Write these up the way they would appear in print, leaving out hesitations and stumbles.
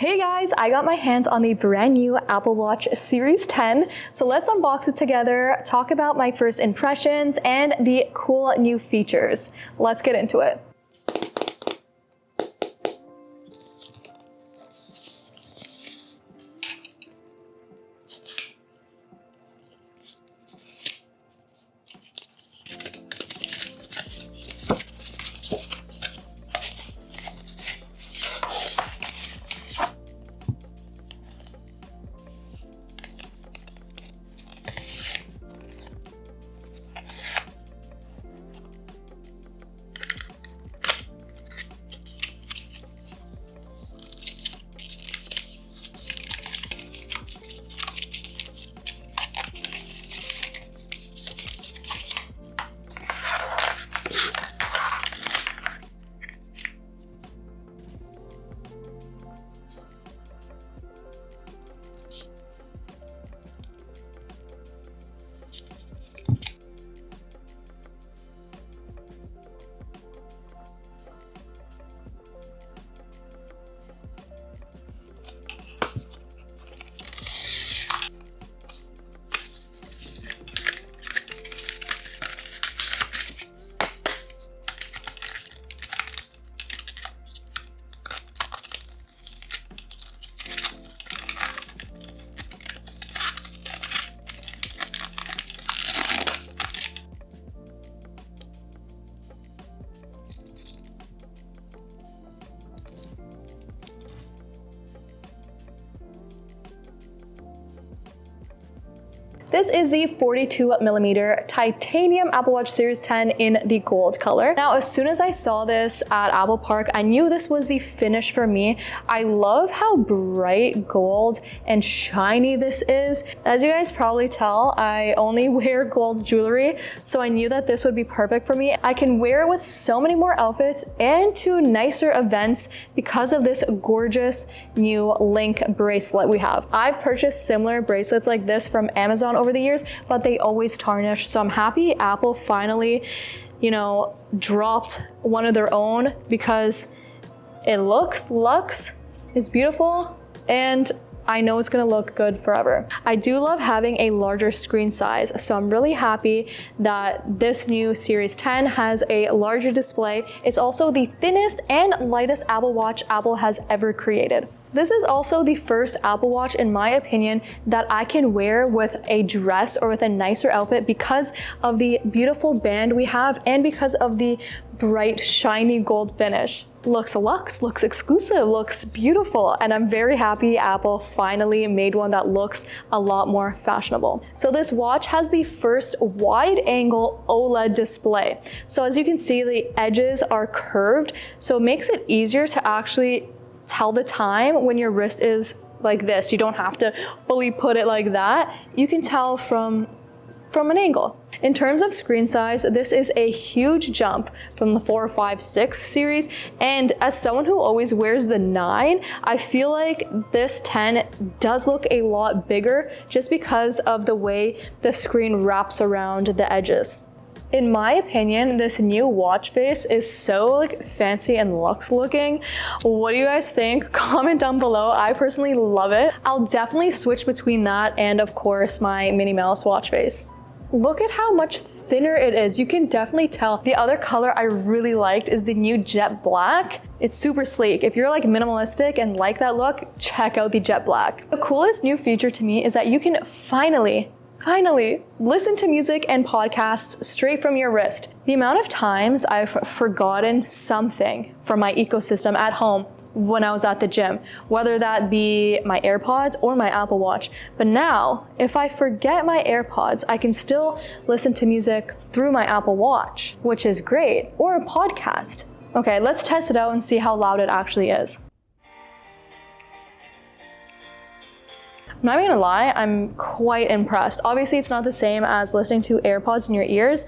Hey guys, I got my hands on the brand new Apple Watch Series 10. So let's unbox it together, talk about my first impressions and the cool new features. Let's get into it. This is the 42mm titanium Apple Watch Series 10 in the gold color. Now, as soon as I saw this at Apple Park, I knew this was the finish for me. I love how bright gold and shiny this is. As you guys probably tell, I only wear gold jewelry, so I knew that this would be perfect for me. I can wear it with so many more outfits and to nicer events because of this gorgeous new Link bracelet we have. I've purchased similar bracelets like this from Amazon over the years, but they always tarnish. So I'm happy Apple finally, dropped one of their own because it looks luxe, it's beautiful, and I know it's gonna look good forever. I do love having a larger screen size, so I'm really happy that this new Series 10 has a larger display. It's also the thinnest and lightest Apple Watch Apple has ever created. This is also the first Apple Watch, in my opinion, that I can wear with a dress or with a nicer outfit because of the beautiful band we have and because of the bright, shiny gold finish. Looks luxe, looks exclusive, looks beautiful, and I'm very happy Apple finally made one that looks a lot more fashionable. So this watch has the first wide-angle OLED display. So as you can see, the edges are curved, so it makes it easier to actually tell the time when your wrist is like this. You don't have to fully put it like that. You can tell from an angle. In terms of screen size, this is a huge jump from the 4, 5, 6 series. And as someone who always wears the 9, I feel like this 10 does look a lot bigger just because of the way the screen wraps around the edges. In my opinion, this new watch face is so fancy and luxe looking. What do you guys think? Comment down below. I personally love it. I'll definitely switch between that and of course my Minnie Mouse watch face. Look at how much thinner it is. You can definitely tell. The other color I really liked is the new jet black. It's super sleek. If you're minimalistic and like that look, check out the jet black. The coolest new feature to me is that you can finally listen to music and podcasts straight from your wrist. The amount of times I've forgotten something from my ecosystem at home when I was at the gym, whether that be my AirPods or my Apple Watch. But now, if I forget my AirPods, I can still listen to music through my Apple Watch, which is great, or a podcast. Okay, let's test it out and see how loud it actually is. I'm not even gonna lie, I'm quite impressed. Obviously, it's not the same as listening to AirPods in your ears,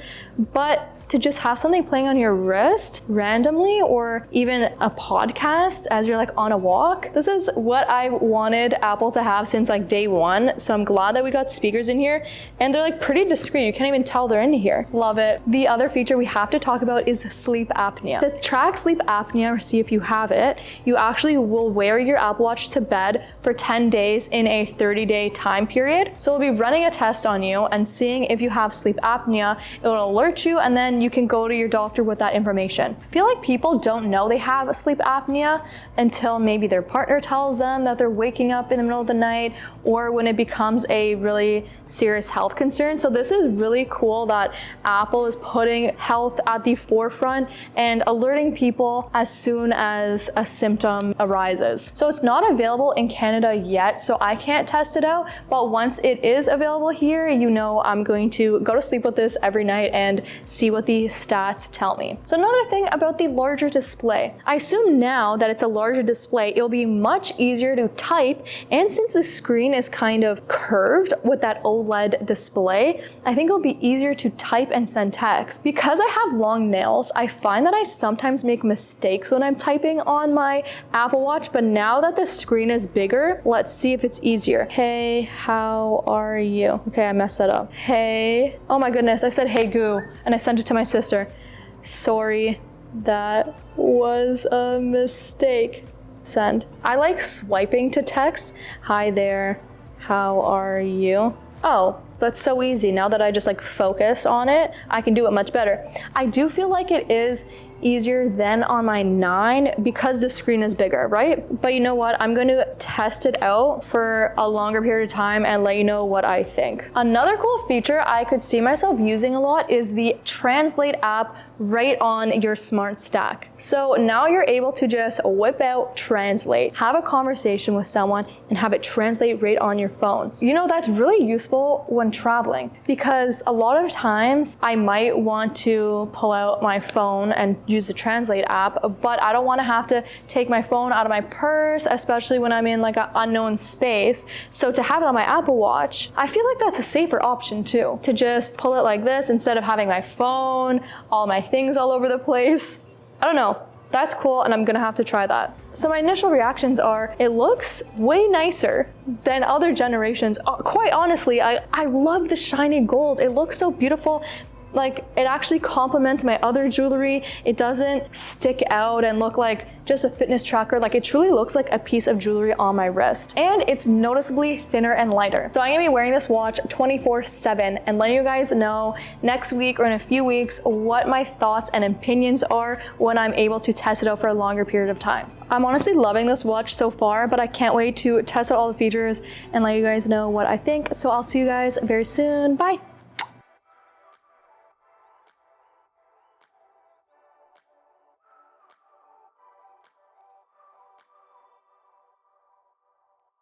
but to just have something playing on your wrist randomly, or even a podcast as you're like on a walk. This is what I wanted Apple to have since like day one. So I'm glad that we got speakers in here, and they're like pretty discreet. You can't even tell they're in here. Love it. The other feature we have to talk about is sleep apnea. To track sleep apnea or see if you have it, you actually will wear your Apple Watch to bed for 10 days in a 30-day time period. So we'll be running a test on you and seeing if you have sleep apnea. It will alert you, and then you can go to your doctor with that information. I feel like people don't know they have sleep apnea until maybe their partner tells them that they're waking up in the middle of the night, or when it becomes a really serious health concern. So this is really cool that Apple is putting health at the forefront and alerting people as soon as a symptom arises. So it's not available in Canada yet, so I can't test it out, but once it is available here, you know I'm going to go to sleep with this every night and see what the stats tell me. So another thing about the larger display, I assume now that it's a larger display, it'll be much easier to type, and since the screen is kind of curved with that OLED display, I think it'll be easier to type and send text. Because I have long nails, I find that I sometimes make mistakes when I'm typing on my Apple Watch, but now that the screen is bigger, let's see if it's easier. Hey, how are you? Okay, I messed that up. Hey, oh my goodness, I said hey goo, and I sent it to my sister. Sorry, that was a mistake. Send. I like swiping to text. Hi there, how are you? Oh, that's so easy. Now that I just like focus on it, I can do it much better. I do feel like it is easier than on my 9 because the screen is bigger, right? But you know what? I'm going to test it out for a longer period of time and let you know what I think. Another cool feature I could see myself using a lot is the Translate app right on your smart stack. So now you're able to just whip out Translate, have a conversation with someone, and have it translate right on your phone. You know, that's really useful when traveling, because a lot of times I might want to pull out my phone and use the Translate app, but I don't want to have to take my phone out of my purse, especially when I'm in like an unknown space. So to have it on my Apple Watch, I feel like that's a safer option too, to just pull it like this instead of having my phone, all my things all over the place. I don't know. That's cool, and I'm gonna have to try that. So my initial reactions are, it looks way nicer than other generations. Quite honestly, I love the shiny gold. It looks so beautiful. Like, it actually complements my other jewelry. It doesn't stick out and look like just a fitness tracker. Like, it truly looks like a piece of jewelry on my wrist. And it's noticeably thinner and lighter. So I'm gonna be wearing this watch 24/7 and letting you guys know next week or in a few weeks what my thoughts and opinions are when I'm able to test it out for a longer period of time. I'm honestly loving this watch so far, but I can't wait to test out all the features and let you guys know what I think. So I'll see you guys very soon. Bye.